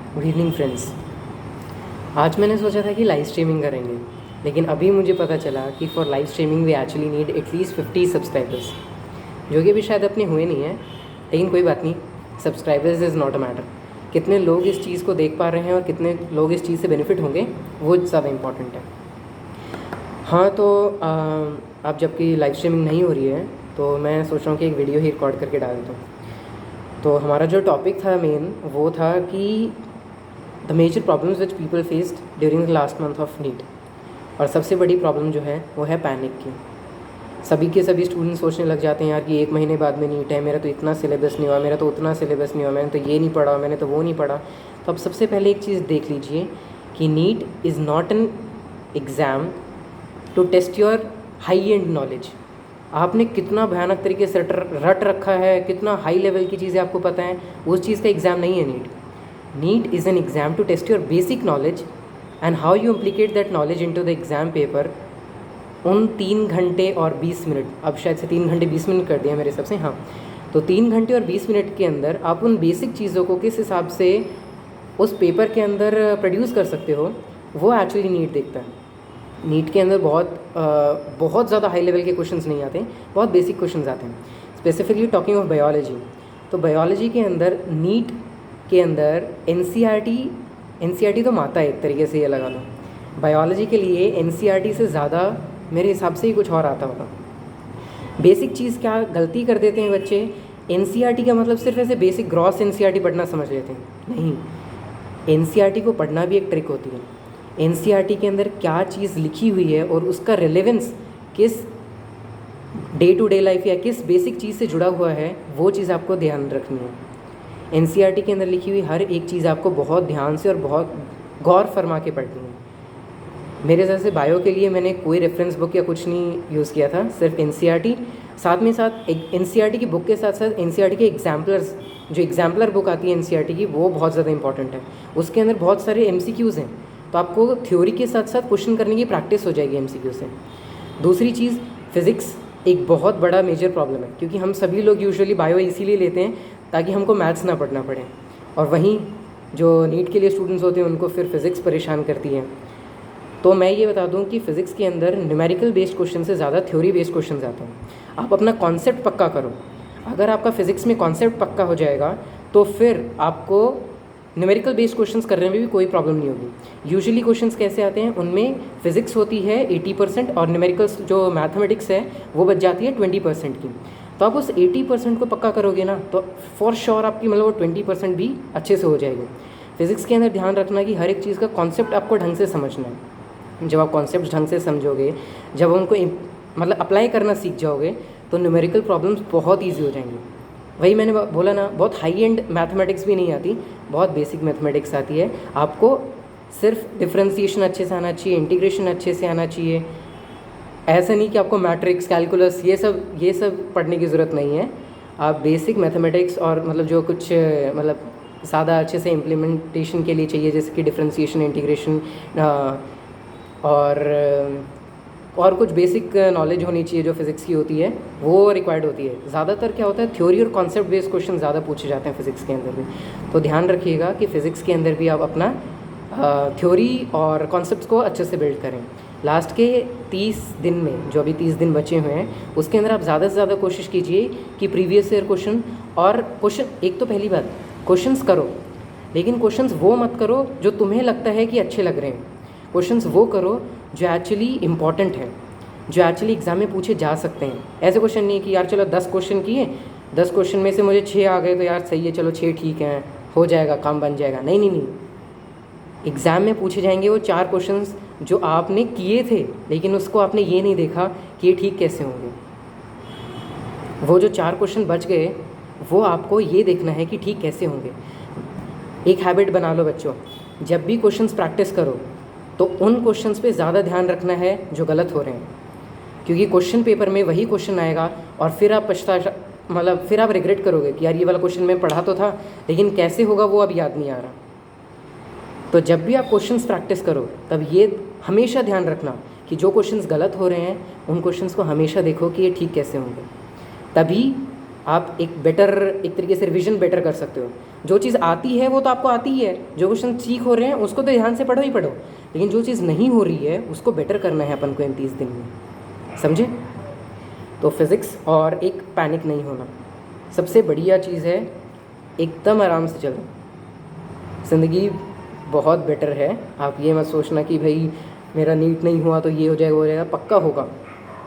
Good evening friends. आज मैंने सोचा था कि लाइव स्ट्रीमिंग करेंगे, लेकिन अभी मुझे पता चला कि for live streaming we actually need at least 50 subscribers, जो कि अभी शायद अपने हुए नहीं हैं। लेकिन कोई बात नहीं, subscribers is not a matter. कितने लोग इस चीज़ को देख पा रहे हैं और कितने लोग इस चीज़ से बेनिफिट होंगे, वो ज़्यादा इंपॉर्टेंट है। हाँ, तो अब जबकि लाइव स्ट्रीमिंग नहीं हो रही है तो मैं सोच रहा हूँ कि एक वीडियो ही रिकॉर्ड करके डाल दूँ। तो हमारा जो टॉपिक था मेन, वो था कि the major problems which people faced during the last month of NEET. और सबसे बड़ी प्रॉब्लम जो है वो है पैनिक की। सभी के सभी स्टूडेंट्स सोचने लग जाते हैं यार कि 1 महीने बाद में नीट है, मेरा तो इतना सिलेबस नहीं हुआ, मेरा तो उतना सिलेबस नहीं हुआ, मैंने तो ये नहीं पढ़ा, मैंने तो वो नहीं पढ़ा। तो अब सबसे पहले एक चीज़ देख लीजिए कि NEET is not an exam to test your high end knowledge. आपने कितना भयानक तरीके से रट रखा है, कितना हाई लेवल की चीज़ें आपको पता है, उस चीज़ का एग्ज़ाम नहीं है NEET. NEET is an exam to test your basic knowledge and how you implicate that knowledge into the exam paper उन 3 घंटे और 20 मिनट, अब शायद से 3 घंटे 20 मिनट कर दिया मेरे हिसाब से, हाँ। तो 3 घंटे और 20 मिनट के अंदर आप उन बेसिक चीज़ों को किस हिसाब से उस पेपर के अंदर प्रोड्यूस कर सकते हो, वो एक्चुअली नीट देखता है। नीट के अंदर बहुत ज़्यादा हाई लेवल के क्वेश्चंस नहीं आते, बहुत बेसिक क्वेश्चंस आते हैं। स्पेसिफिकली टॉकिंग ऑफ बायोलॉजी, तो बायोलॉजी के अंदर नीट के अंदर एनसीईआरटी तो माता है एक तरीके से, ये लगा लो। बायोलॉजी के लिए एनसीईआरटी से ज़्यादा मेरे हिसाब से ही कुछ और आता होगा। बेसिक चीज़ क्या गलती कर देते हैं बच्चे, एनसीईआरटी का मतलब सिर्फ ऐसे बेसिक ग्रॉस एनसीईआरटी पढ़ना समझ लेते हैं। नहीं, एनसीईआरटी को पढ़ना भी एक ट्रिक होती है। एनसीईआरटी के अंदर क्या चीज़ लिखी हुई है और उसका रिलेवेंस किस डे टू डे लाइफ या किस बेसिक चीज़ से जुड़ा हुआ है, वो चीज़ आपको ध्यान रखनी है। एनसीईआरटी के अंदर लिखी हुई हर एक चीज़ आपको बहुत ध्यान से और बहुत गौर फरमा के पढ़नी है। मेरे हिसाब से बायो के लिए मैंने कोई रेफरेंस बुक या कुछ नहीं यूज़ किया था, सिर्फ एनसीईआरटी। साथ में साथ एनसीईआरटी की बुक के साथ साथ एनसीईआरटी के एग्जाम्पलर्स, जो एग्जाम्पलर बुक आती है एनसीईआरटी की, वो बहुत ज़्यादा इंपॉर्टेंट है। उसके अंदर बहुत सारे एमसीक्यूज़ हैं, तो आपको थ्योरी के साथ साथ क्वेश्चन करने की प्रैक्टिस हो जाएगी एमसीक्यू से। दूसरी चीज़, फिज़िक्स एक बहुत बड़ा मेजर प्रॉब्लम है, क्योंकि हम सभी लोग यूजुअली बायो इसीलिए लेते हैं ताकि हमको मैथ्स ना पढ़ना पड़े, और वहीं जो नीट के लिए स्टूडेंट्स होते हैं उनको फिर फिज़िक्स परेशान करती है। तो मैं ये बता दूं कि फ़िज़िक्स के अंदर न्यूमेरिकल बेस्ड क्वेश्चन से ज़्यादा थ्योरी बेस्ड क्वेश्चन आते हैं। आप अपना कॉन्सेप्ट पक्का करो। अगर आपका फ़िज़िक्स में कॉन्सेप्ट पक्का हो जाएगा तो फिर आपको न्यूमेरिकल बेस्ड क्वेश्चंस करने में भी कोई प्रॉब्लम नहीं होगी। यूजुअली क्वेश्चंस कैसे आते हैं, उनमें फ़िज़िक्स होती है 80% और न्यूमेरिकल्स जो मैथमेटिक्स है वो बच जाती है 20% की। तो आप उस 80% को पक्का करोगे ना, तो फॉर श्योर आपकी मतलब वो 20% भी अच्छे से हो जाएगी। फ़िज़िक्स के अंदर ध्यान रखना कि हर एक चीज़ का कॉन्सेप्ट आपको ढंग से समझना है। जब आप कॉन्सेप्ट ढंग से समझोगे, जब उनको मतलब अप्लाई करना सीख जाओगे, तो न्यूमेरिकल प्रॉब्लम्स बहुत ईजी हो जाएंगी। वही मैंने बोला ना, बहुत हाई एंड मैथमेटिक्स भी नहीं आती, बहुत बेसिक मैथमेटिक्स आती है। आपको सिर्फ डिफरेंशिएशन अच्छे से आना चाहिए, इंटीग्रेशन अच्छे से आना चाहिए। ऐसा नहीं कि आपको मैट्रिक्स, कैलकुलस ये सब पढ़ने की ज़रूरत नहीं है। आप बेसिक मैथमेटिक्स और मतलब जो कुछ मतलब ज़्यादा अच्छे से इम्प्लीमेंटेशन के लिए चाहिए, जैसे कि डिफरेंशिएशन, इंटीग्रेशन और कुछ बेसिक नॉलेज होनी चाहिए जो फिज़िक्स की होती है, वो रिक्वायर्ड होती है। ज़्यादातर क्या होता है, थ्योरी और कॉन्सेप्ट बेस्ड क्वेश्चन ज़्यादा पूछे जाते हैं फ़िज़िक्स के अंदर भी। तो ध्यान रखिएगा कि फ़िज़िक्स के अंदर भी आप अपना थ्योरी और कॉन्सेप्ट्स को अच्छे से बिल्ड करें। लास्ट के 30 दिन में, जो अभी 30 दिन बचे हुए हैं, उसके अंदर आप ज़्यादा से ज़्यादा कोशिश कीजिए कि प्रीवियस ईयर क्वेश्चन और क्वेश्चन, एक तो पहली बात क्वेश्चंस करो, लेकिन क्वेश्चंस वो मत करो जो तुम्हें लगता है कि अच्छे लग रहे हैं। क्वेश्चंस वो करो जो एक्चुअली इंपॉर्टेंट है, जो एक्चुअली एग्ज़ाम में पूछे जा सकते हैं। ऐसे क्वेश्चन नहीं कि यार चलो 10 क्वेश्चन किए, 10 क्वेश्चन में से मुझे 6 आ गए तो यार सही है, चलो 6 ठीक हैं, हो जाएगा, काम बन जाएगा। नहीं नहीं नहीं, एग्ज़ाम में पूछे जाएंगे वो 4 क्वेश्चंस जो आपने किए थे, लेकिन उसको आपने ये नहीं देखा कि ये ठीक कैसे होंगे। वो जो 4 क्वेश्चन बच गए, वो आपको ये देखना है कि ठीक कैसे होंगे। एक हैबिट बना लो बच्चों, जब भी क्वेश्चंस प्रैक्टिस करो तो उन क्वेश्चंस पे ज़्यादा ध्यान रखना है जो गलत हो रहे हैं, क्योंकि क्वेश्चन पेपर में वही क्वेश्चन आएगा और फिर आप फिर आप रिग्रेट करोगे कि यार ये वाला क्वेश्चन मैं पढ़ा तो था, लेकिन कैसे होगा वो अब याद नहीं आ रहा। तो जब भी आप क्वेश्चंस प्रैक्टिस करो, तब ये हमेशा ध्यान रखना कि जो क्वेश्चंस गलत हो रहे हैं उन क्वेश्चंस को हमेशा देखो कि ये ठीक कैसे होंगे। तभी आप एक तरीके से रिवीजन बेटर कर सकते हो। जो चीज़ आती है वो तो आपको आती ही है, जो क्वेश्चन ठीक हो रहे हैं उसको तो ध्यान से पढ़ो ही पढ़ो, लेकिन जो चीज़ नहीं हो रही है उसको बेटर करना है अपन को इन 30 दिन में, समझे। तो फिज़िक्स और एक पैनिक नहीं होना सबसे बढ़िया चीज़ है। एकदम आराम से चलो, ज़िंदगी बहुत बेटर है। आप ये मत सोचना कि भाई मेरा नीट नहीं हुआ तो ये हो जाएगा वो हो जाएगा, पक्का होगा।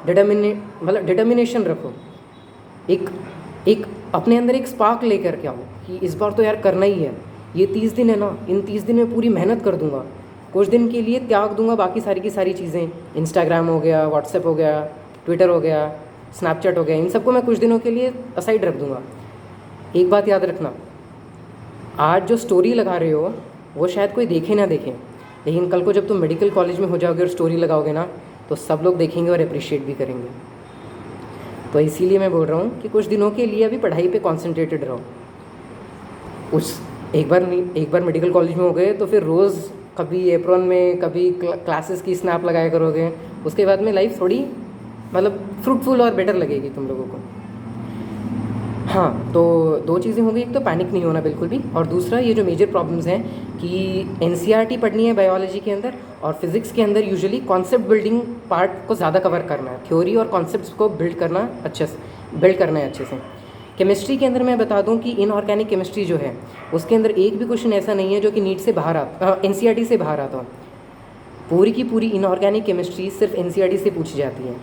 डिटर्मिनेशन रखो, एक अपने अंदर एक स्पार्क लेकर के आओ कि इस बार तो यार करना ही है। ये 30 दिन है ना, इन 30 दिन में पूरी मेहनत कर दूंगा, कुछ दिन के लिए त्याग दूंगा बाकी सारी की सारी चीज़ें, इंस्टाग्राम हो गया, व्हाट्सएप हो गया, ट्विटर हो गया, स्नैपचैट हो गया, इन सबको मैं कुछ दिनों के लिए असाइड रख दूंगा। एक बात याद रखना, आज जो स्टोरी लगा रहे हो वो शायद कोई देखे ना देखे, लेकिन कल को जब तुम मेडिकल कॉलेज में हो जाओगे और स्टोरी लगाओगे ना तो सब लोग देखेंगे और अप्रिशिएट भी करेंगे। तो इसीलिए मैं बोल रहा हूँ कि कुछ दिनों के लिए अभी पढ़ाई पे कॉन्सेंट्रेटेड रहो। एक बार मेडिकल कॉलेज में हो गए तो फिर रोज़ कभी एप्रॉन में कभी क्लासेस की स्नैप लगाया करोगे, उसके बाद में लाइफ थोड़ी मतलब फ्रूटफुल और बेटर लगेगी तुम लोगों को। हाँ, तो 2 चीज़ें हो गई, एक तो पैनिक नहीं होना बिल्कुल भी, और दूसरा ये जो मेजर प्रॉब्लम्स हैं कि एनसीईआरटी पढ़नी है बायोलॉजी के अंदर और फिज़िक्स के अंदर यूजुअली कॉन्सेप्ट बिल्डिंग पार्ट को ज़्यादा कवर करना है, थ्योरी और कॉन्सेप्ट्स को बिल्ड करना है अच्छे से। केमिस्ट्री के अंदर मैं बता दूं कि इनऑर्गेनिक केमिस्ट्री जो है उसके अंदर एक भी क्वेश्चन ऐसा नहीं है जो कि नीट से बाहर एनसीईआरटी से बाहर आता हो। पूरी की पूरी इनऑर्गेनिक केमिस्ट्री सिर्फ एनसीईआरटी से पूछी जाती है।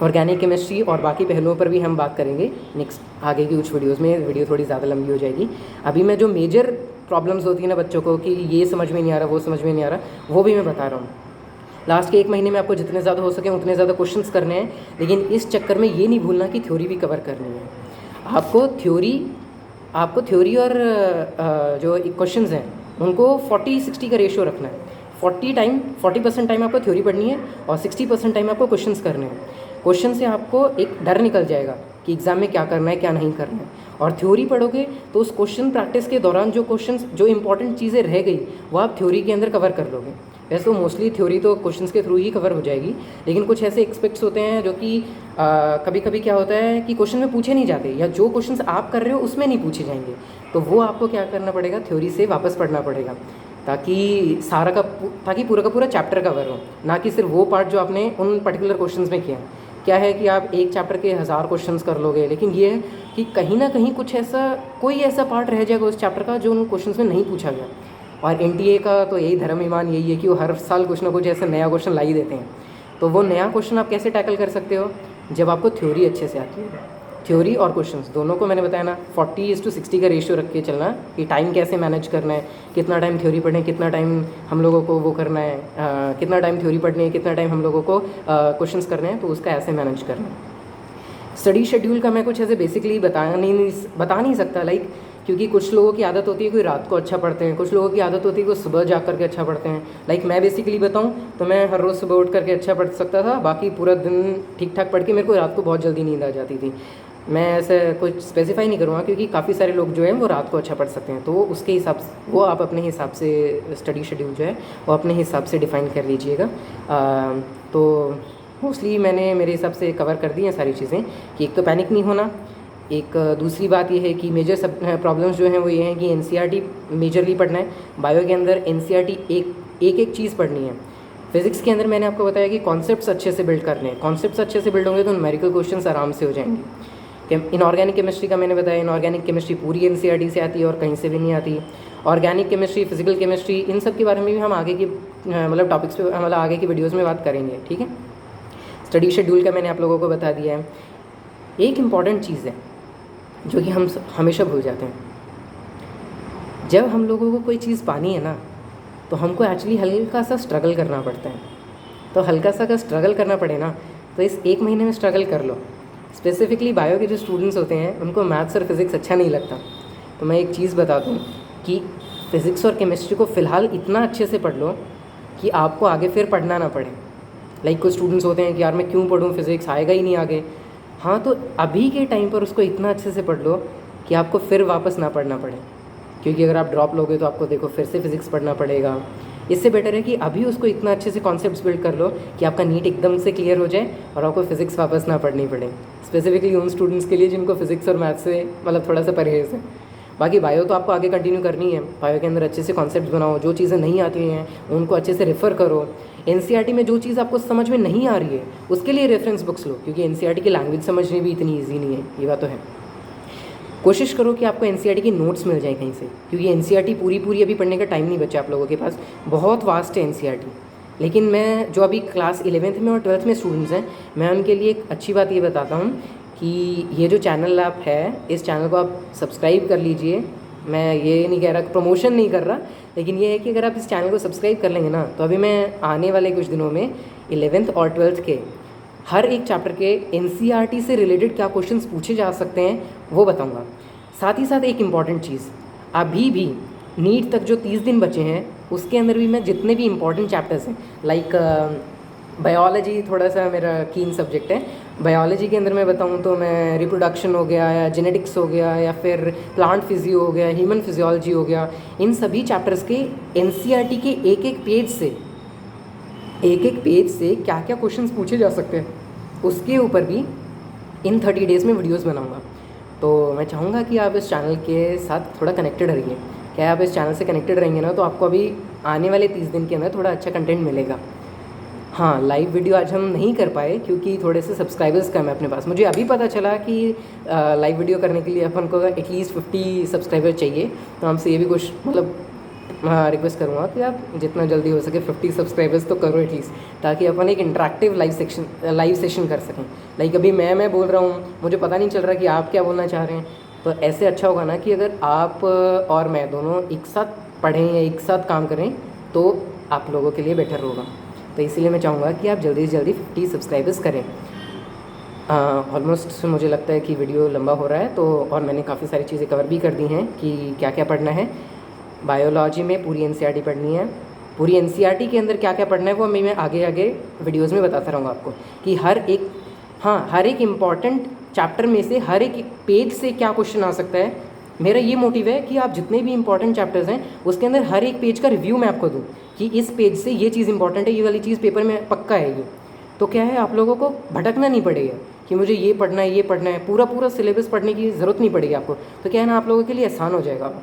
ऑर्गेनिक केमिस्ट्री और बाकी पहलुओं पर भी हम बात करेंगे नेक्स्ट आगे की कुछ वीडियोस में, वीडियो थोड़ी ज़्यादा लंबी हो जाएगी। अभी मैं जो मेजर प्रॉब्लम्स होती है ना बच्चों को कि ये समझ में नहीं आ रहा, वो समझ में नहीं आ रहा, वो भी मैं बता रहा हूँ। लास्ट के 1 महीने में आपको जितने ज़्यादा हो सके उतने ज़्यादा क्वेश्चंस करने हैं, लेकिन इस चक्कर में ये नहीं भूलना कि थ्योरी भी कवर करनी है। आपको थ्योरी और जो क्वेश्चंस हैं उनको 40-60 का रेशियो रखना है। 40% टाइम आपको थ्योरी पढ़नी है और 60% टाइम आपको क्वेश्चंस करने हैं। क्वेश्चन से आपको एक डर निकल जाएगा कि एग्ज़ाम में क्या करना है क्या नहीं करना है, और थ्योरी पढ़ोगे तो उस क्वेश्चन प्रैक्टिस के दौरान जो इंपॉर्टेंट चीज़ें रह गई वो आप थ्योरी के अंदर कवर कर लोगे। वैसे तो मोस्टली थ्योरी तो क्वेश्चंस के थ्रू ही कवर हो जाएगी, लेकिन कुछ ऐसे एक्सपेक्ट्स होते हैं जो कि कभी कभी क्या होता है कि क्वेश्चन में पूछे नहीं जाते, या जो क्वेश्चंस आप कर रहे हो उसमें नहीं पूछे जाएंगे, तो वो आपको क्या करना पड़ेगा, थ्योरी से वापस पढ़ना पड़ेगा ताकि पूरा का पूरा चैप्टर कवर हो, ना कि सिर्फ वो पार्ट जो आपने उन पर्टिकुलर क्वेश्चंस में किया। क्या है कि आप एक चैप्टर के 1000 क्वेश्चंस कर लोगे, लेकिन ये है कि कहीं ना कहीं कोई ऐसा पार्ट रह जाएगा उस चैप्टर का जो उन क्वेश्चंस में नहीं पूछा गया। और एनटीए का तो यही धर्म ईमान यही है कि वो हर साल कुछ ना कुछ ऐसा नया क्वेश्चन ला ही देते हैं। तो वो नया क्वेश्चन आप कैसे टैकल कर सकते हो, जब आपको थ्योरी अच्छे से आती है। थ्योरी और क्वेश्चंस दोनों को मैंने बताया ना 40:60 का रेशियो रख के चलना कि टाइम कैसे मैनेज करना है, कितना टाइम थ्योरी पढ़ें, कितना टाइम हम लोगों को वो करना है, कितना टाइम थ्योरी पढ़नी है, कितना टाइम हम लोगों को क्वेश्चंस करने हैं, तो उसका ऐसे मैनेज करना है। स्टडी शेड्यूल का मैं कुछ ऐसे बेसिकली बता नहीं सकता, क्योंकि कुछ लोगों की आदत होती है कोई रात को अच्छा पढ़ते हैं, कुछ लोगों की आदत होती है कोई सुबह जा करके अच्छा पढ़ते हैं। मैं बेसिकली बताऊं तो मैं हर रोज़ सुबह उठ करके अच्छा पढ़ सकता था, बाकी पूरा दिन ठीक ठाक पढ़ के मेरे को रात को बहुत जल्दी नींद आ जाती थी। मैं ऐसे कुछ स्पेसिफाई नहीं करूँगा क्योंकि काफ़ी सारे लोग जो हैं वो रात को अच्छा पढ़ सकते हैं, तो उसके हिसाब से वो आप अपने हिसाब से स्टडी शेड्यूल जो है वो अपने हिसाब से डिफ़ाइन कर लीजिएगा। तो मोस्टली मैंने मेरे हिसाब से कवर कर दी हैं सारी चीज़ें कि एक तो पैनिक नहीं होना, एक दूसरी बात ये है कि मेजर सब प्रॉब्लम्स जो हैं वो ये हैं कि एनसीईआरटी मेजरली पढ़ना है। बायो के अंदर एनसीईआरटी एक चीज़ पढ़नी है। फिज़िक्स के अंदर मैंने आपको बताया कि कॉन्सेप्ट्स अच्छे से बिल्ड करने हैं, कॉन्सेप्ट्स अच्छे से बिल्ड होंगे तो न्यूमेरिकल क्वेश्चंस आराम से हो जाएंगे। इनऑर्गेनिक केमिस्ट्री का मैंने बताया, इनऑर्गेनिक केमिस्ट्री पूरी एनसीईआरटी से आती है और कहीं से भी नहीं आती। ऑर्गेनिक केमिस्ट्री, फिजिकल केमिस्ट्री, इन सब के बारे में भी हम आगे की टॉपिक्स पे आगे की वीडियोज़ में बात करेंगे, ठीक है। स्टडी शेड्यूल का मैंने आप लोगों को बता दिया है। एक इम्पॉर्टेंट चीज़ है जो कि हम हमेशा भूल जाते हैं, जब हम लोगों को कोई चीज़ पानी है ना तो हमको एक्चुअली हल्का सा स्ट्रगल करना पड़ता है। तो हल्का सा अगर स्ट्रगल करना पड़े ना तो इस 1 महीने में स्ट्रगल कर लो। स्पेसिफिकली बायो के जो स्टूडेंट्स होते हैं उनको मैथ्स और फिज़िक्स अच्छा नहीं लगता, तो मैं एक चीज़ बता दूँ कि फ़िज़िक्स और केमिस्ट्री को फ़िलहाल इतना अच्छे से पढ़ लो कि आपको आगे फिर पढ़ना ना पड़े। कुछ स्टूडेंट्स होते हैं कि यार मैं क्यों पढ़ूँ, फिज़िक्स आएगा ही नहीं आगे। हाँ, तो अभी के टाइम पर उसको इतना अच्छे से पढ़ लो कि आपको फिर वापस ना पढ़ना पड़े, क्योंकि अगर आप ड्रॉप लोगे तो आपको देखो फिर से फिज़िक्स पढ़ना पड़ेगा, इससे बेटर है कि अभी उसको इतना अच्छे से कॉन्सेप्ट्स बिल्ड कर लो कि आपका नीट एकदम से क्लियर हो जाए और आपको फिजिक्स वापस ना पढ़नी पड़े, स्पेसिफिकली उन स्टूडेंट्स के लिए जिनको फिजिक्स और मैथ्स से मतलब थोड़ा सा परहेज है। बाकी बायो तो आपको आगे कंटिन्यू करनी है, बायो के अंदर अच्छे से कॉन्सेप्ट बनाओ, जो चीज़ें नहीं आती हैं उनको अच्छे से रेफ़र करो। एनसीईआरटी में जो चीज़ आपको समझ में नहीं आ रही है उसके लिए रेफरेंस बुक्स लो, क्योंकि एनसीईआरटी की लैंग्वेज समझनी भी इतनी ईजी नहीं है, ये बात तो है। कोशिश करो कि आपको एनसीईआरटी की नोट्स मिल जाए कहीं से, क्योंकि एनसीईआरटी पूरी अभी पढ़ने का टाइम नहीं बचा आप लोगों के पास, बहुत वास्ट है एनसीईआरटी। लेकिन मैं जो अभी क्लास 11th में और 12th में स्टूडेंट्स हैं, मैं उनके लिए एक अच्छी बात ये बताता हूँ कि ये जो चैनल आप है, इस चैनल को आप सब्सक्राइब कर लीजिए। मैं ये नहीं कह रहा, प्रमोशन नहीं कर रहा, लेकिन ये है कि अगर आप इस चैनल को सब्सक्राइब कर लेंगे ना, तो अभी मैं आने वाले कुछ दिनों में 11th और 12th के हर एक चैप्टर के एनसीईआरटी से रिलेटेड क्या क्वेश्चंस पूछे जा सकते हैं वो बताऊंगा। साथ ही साथ एक इम्पॉर्टेंट चीज़, अभी भी नीट तक जो 30 दिन बचे हैं उसके अंदर भी मैं जितने भी इम्पॉर्टेंट चैप्टर्स हैं, लाइक बायोलॉजी थोड़ा सा मेरा कीन सब्जेक्ट है, बायोलॉजी के अंदर मैं बताऊं तो मैं रिप्रोडक्शन हो गया या जेनेटिक्स हो गया या फिर प्लांट फिजियो हो गया, ह्यूमन फिजियोलॉजी हो गया, इन सभी चैप्टर्स के एनसीईआरटी के एक एक पेज से क्या क्या क्वेश्चंस पूछे जा सकते हैं उसके ऊपर भी इन 30 डेज़ में वीडियोस बनाऊंगा। तो मैं चाहूँगा कि आप इस चैनल के साथ थोड़ा कनेक्टेड रहिए। क्या आप इस चैनल से कनेक्टेड रहेंगे ना, तो आपको अभी आने वाले 30 दिन के अंदर थोड़ा अच्छा कंटेंट मिलेगा। हाँ, लाइव वीडियो आज हम नहीं कर पाए क्योंकि थोड़े से सब्सक्राइबर्स कम है अपने पास। मुझे अभी पता चला कि लाइव वीडियो करने के लिए अपन को एटलीस्ट 50 सब्सक्राइबर चाहिए, तो हमसे ये भी कुछ मतलब रिक्वेस्ट करूँगा कि आप जितना जल्दी हो सके 50 सब्सक्राइबर्स तो करो एटलीस्ट, ताकि अपन एक इंटरेक्टिव लाइव सेशन कर सकें। लाइक अभी मैं बोल रहा हूँ, मुझे पता नहीं चल रहा कि आप क्या बोलना चाह रहे हैं, तो ऐसे अच्छा होगा ना कि अगर आप और मैं दोनों एक साथ पढ़ें या एक साथ काम करें तो आप लोगों के लिए बेटर होगा। तो इसीलिए मैं चाहूँगा कि आप जल्दी से जल्दी 50 सब्सक्राइबर्स करें। ऑलमोस्ट मुझे लगता है कि वीडियो लंबा हो रहा है, तो और मैंने काफ़ी सारी चीज़ें कवर भी कर दी हैं कि क्या क्या पढ़ना है। बायोलॉजी में पूरी एनसीईआरटी पढ़नी है, पूरी एनसीईआरटी के अंदर क्या क्या पढ़ना है वो मैं आगे वीडियोज़ में बताता रहूँगा आपको कि हर एक इम्पॉर्टेंट चैप्टर में से हर एक पेज से क्या क्वेश्चन आ सकता है। मेरा ये मोटिव है कि आप जितने भी इंपॉर्टेंट चैप्टर्स हैं उसके अंदर हर एक पेज का रिव्यू मैं आपको दूं कि इस पेज से ये चीज़ इंपॉर्टेंट है, ये वाली चीज़ पेपर में पक्का है। ये तो क्या है, आप लोगों को भटकना नहीं पड़ेगा कि मुझे ये पढ़ना है, पूरा सिलेबस पढ़ने की ज़रूरत नहीं पड़ेगी आपको। तो क्या है ना, आप लोगों के लिए आसान हो जाएगा।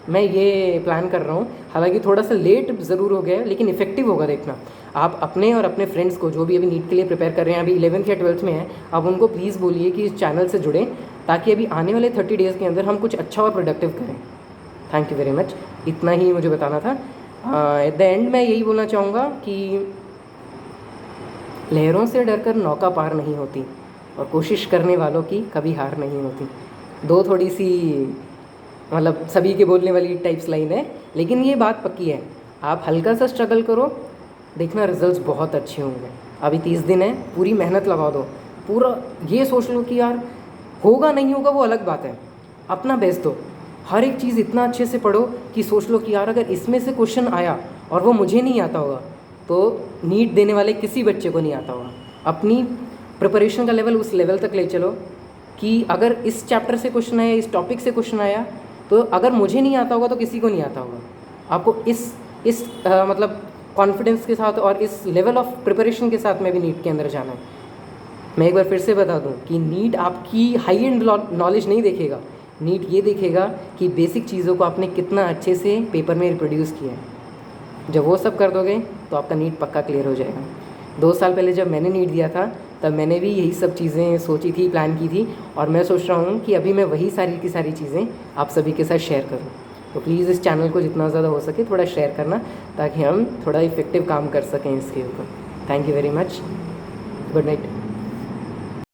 मैं ये प्लान कर रहा हूँ, हालांकि थोड़ा सा लेट ज़रूर हो गया है लेकिन इफेक्टिव होगा। देखना आप अपने और अपने फ्रेंड्स को, जो भी अभी नीट के लिए प्रिपेयर कर रहे हैं, अभी 11th या 12th में हैं, आप उनको प्लीज़ बोलिए कि इस चैनल से जुड़ें, ताकि अभी आने वाले 30 डेज़ के अंदर हम कुछ अच्छा और प्रोडक्टिव करें। थैंक यू वेरी मच, इतना ही मुझे बताना था। एट द एंड मैं यही बोलना चाहूँगा कि लहरों से डरकर नौका पार नहीं होती और कोशिश करने वालों की कभी हार नहीं होती। दो थोड़ी सी मतलब सभी के बोलने वाली टाइप्स लाइन है, लेकिन ये बात पक्की है। आप हल्का सा स्ट्रगल करो, देखना रिजल्ट्स बहुत अच्छे होंगे। अभी 30 दिन है, पूरी मेहनत लगा दो, पूरा ये सोच लो कि यार होगा नहीं होगा वो अलग बात है, अपना बेस्ट दो। हर एक चीज़ इतना अच्छे से पढ़ो कि सोच लो कि यार अगर इसमें से क्वेश्चन आया और वो मुझे नहीं आता होगा तो नीट देने वाले किसी बच्चे को नहीं आता होगा। अपनी प्रिपरेशन का लेवल उस लेवल तक ले चलो कि अगर इस चैप्टर से क्वेश्चन आया, इस टॉपिक से क्वेश्चन आया, तो अगर मुझे नहीं आता होगा तो किसी को नहीं आता होगा। आपको इस मतलब कॉन्फिडेंस के साथ और इस लेवल ऑफ प्रिपरेशन के साथ में भी नीट के अंदर जाना है। मैं एक बार फिर से बता दूं कि नीट आपकी हाई एंड नॉलेज नहीं देखेगा, नीट ये देखेगा कि बेसिक चीज़ों को आपने कितना अच्छे से पेपर में रिप्रोड्यूस किया है। जब वो सब कर दोगे तो आपका नीट पक्का क्लियर हो जाएगा। 2 साल पहले जब मैंने नीट दिया था तब मैंने भी यही सब चीज़ें सोची थी, प्लान की थी, और मैं सोच रहा हूँ कि अभी मैं वही सारी की सारी चीज़ें आप सभी के साथ शेयर करूँ। तो प्लीज़ इस चैनल को जितना ज़्यादा हो सके थोड़ा शेयर करना, ताकि हम थोड़ा इफेक्टिव काम कर सकें इसके ऊपर। Thank you very much, good night.